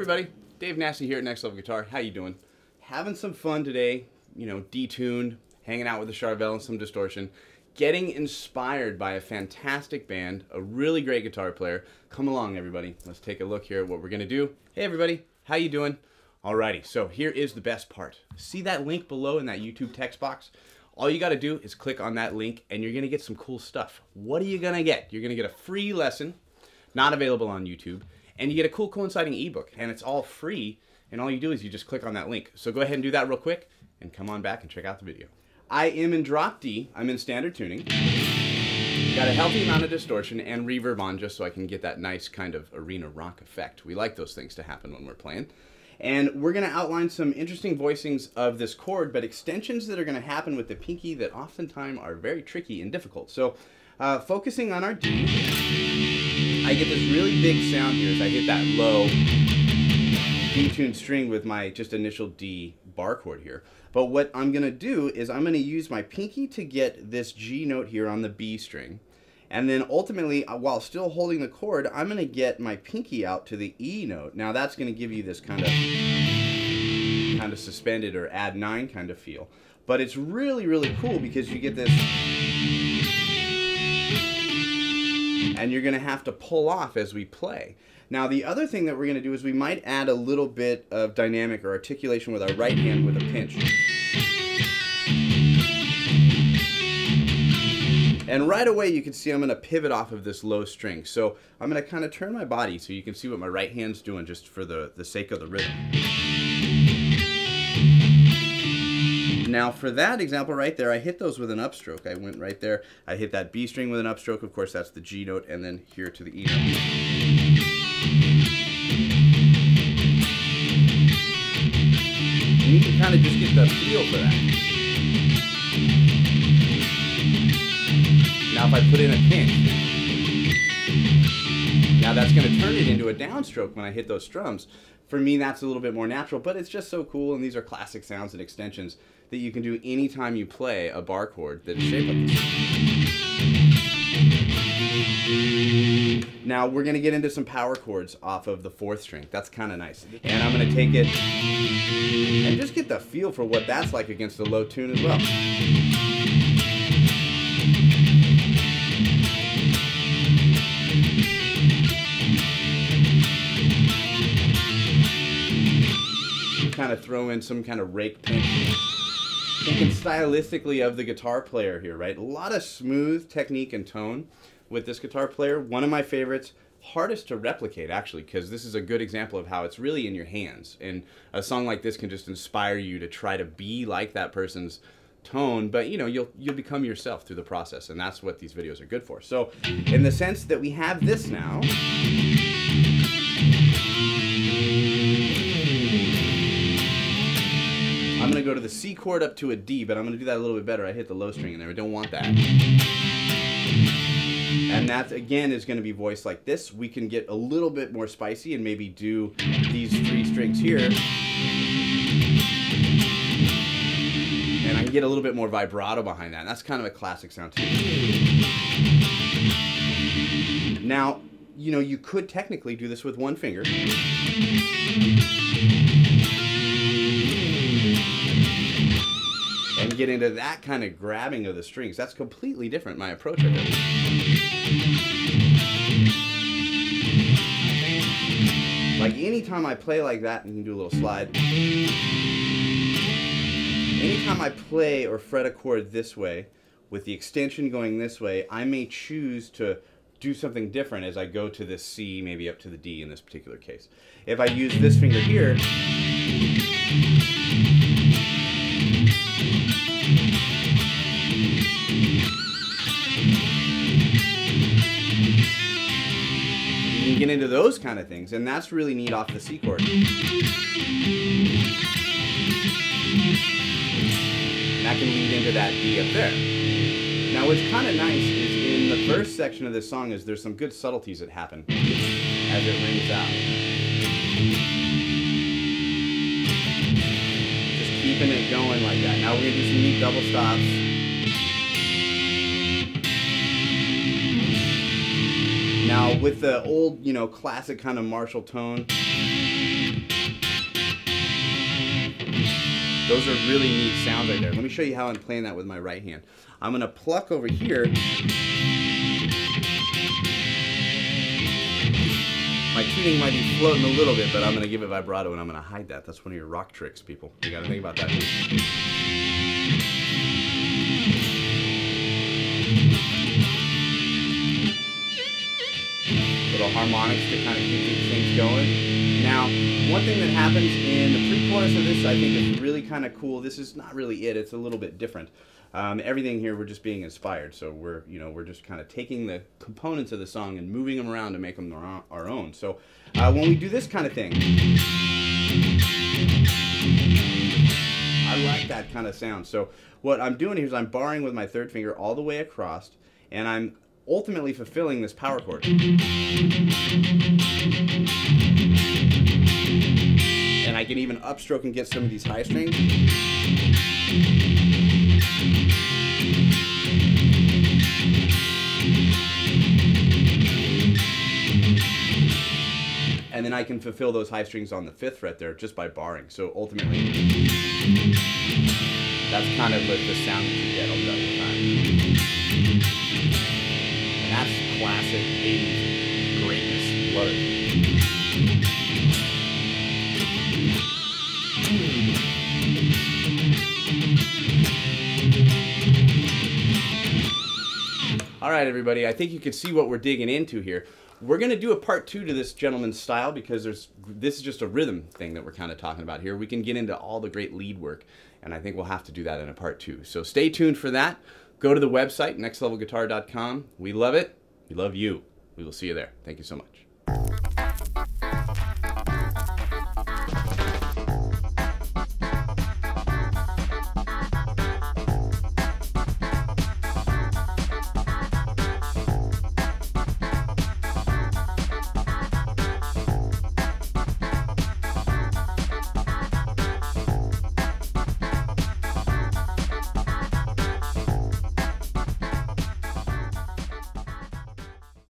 everybody, Dave Nasty here at Next Level Guitar. How you doing? Having some fun today, detuned, hanging out with the Charvel and some distortion, getting inspired by a fantastic band, a really great guitar player. Come along everybody, let's take a look here at what we're gonna do. Hey everybody, how you doing? Alrighty, so here is the best part. See that link below in that YouTube text box? All you gotta do is click on that link and you're gonna get some cool stuff. What are you gonna get? You're gonna get a free lesson, not available on YouTube, and you get a cool coinciding ebook, and it's all free, and all you do is you just click on that link. So go ahead and do that real quick, and come on back and check out the video. I am in drop D, I'm in standard tuning. Got a healthy amount of distortion and reverb on just so I can get that nice kind of arena rock effect. We like those things to happen when we're playing. And we're gonna outline some interesting voicings of this chord, but extensions that are gonna happen with the pinky that oftentimes are very tricky and difficult. So focusing on our D, I get this really big sound here as I hit that low D-tuned string with my just initial D bar chord here. But what I'm gonna do is I'm gonna use my pinky to get this G note here on the B string. And then ultimately, while still holding the chord, I'm gonna get my pinky out to the E note. Now that's gonna give you this kind of suspended or add 9 kind of feel. But it's really, really cool because you get this, and you're gonna have to pull off as we play. Now the other thing that we're gonna do is we might add a little bit of dynamic or articulation with our right hand with a pinch. And right away you can see I'm gonna pivot off of this low string. So I'm gonna kind of turn my body so you can see what my right hand's doing just for the sake of the rhythm. Now for that example right there, I hit those with an upstroke. I went right there, I hit that B string with an upstroke, of course that's the G note, and then here to the E note. And you can kind of just get the feel for that. Now if I put in a pinch, now that's going to turn it into a downstroke when I hit those strums. For me that's a little bit more natural, but it's just so cool, and these are classic sounds and extensions that you can do anytime you play a bar chord that is shaped like this. Now we're going to get into some power chords off of the 4th string. That's kind of nice. And I'm going to take it and just get the feel for what that's like against a low tune as well. Kind of throw in some kind of rake pinch. Thinking stylistically of the guitar player here, right? A lot of smooth technique and tone with this guitar player. One of my favorites, hardest to replicate actually, because this is a good example of how it's really in your hands. And a song like this can just inspire you to try to be like that person's tone, but you'll become yourself through the process, and that's what these videos are good for. So in the sense that we have this now, I'm going to go to the C chord up to a D, but I'm going to do that a little bit better. I hit the low string in there. I don't want that. And that, again, is going to be voiced like this. We can get a little bit more spicy and maybe do these 3 strings here. And I can get a little bit more vibrato behind that. And that's kind of a classic sound, too. Now, you could technically do this with 1 finger. And get into that kind of grabbing of the strings. That's completely different, my approach right there. Like anytime I play like that, and you can do a little slide. Anytime I play or fret a chord this way, with the extension going this way, I may choose to do something different as I go to this C, maybe up to the D in this particular case. If I use this finger here, you can get into those kind of things, and that's really neat off the C chord. And that can lead into that D up there. Now what's kind of nice is in the first section of this song is there's some good subtleties that happen as it rings out. Just keeping it going like that. Now we're going to do some neat double stops. Now with the old, classic kind of Marshall tone, Those are really neat sounds right there. Let me show you how I'm playing that with my right hand. I'm going to pluck over here. My tuning might be floating a little bit, but I'm going to give it vibrato and I'm going to hide that. That's one of your rock tricks, people. You got to think about that. Little harmonics to kind of keep things going. Now, one thing that happens in the pre-chorus of this, I think, is really kind of cool. This is not really it. It's a little bit different. Everything here, we're just being inspired. So we're just kind of taking the components of the song and moving them around to make them our own. So when we do this kind of thing, I like that kind of sound. So what I'm doing here is I'm barring with my third finger all the way across, and I'm ultimately fulfilling this power chord. And I can even upstroke and get some of these high strings. And then I can fulfill those high strings on the 5th fret there just by barring. So ultimately, that's kind of like the sound that you get all the time. And that's classic 80s greatness. Love it. All right, everybody, I think you can see what we're digging into here. We're going to do a part 2 to this gentleman's style because this is just a rhythm thing that we're kind of talking about here. We can get into all the great lead work, and I think we'll have to do that in a part 2. So stay tuned for that. Go to the website, nextlevelguitar.com. We love it. We love you. We will see you there. Thank you so much.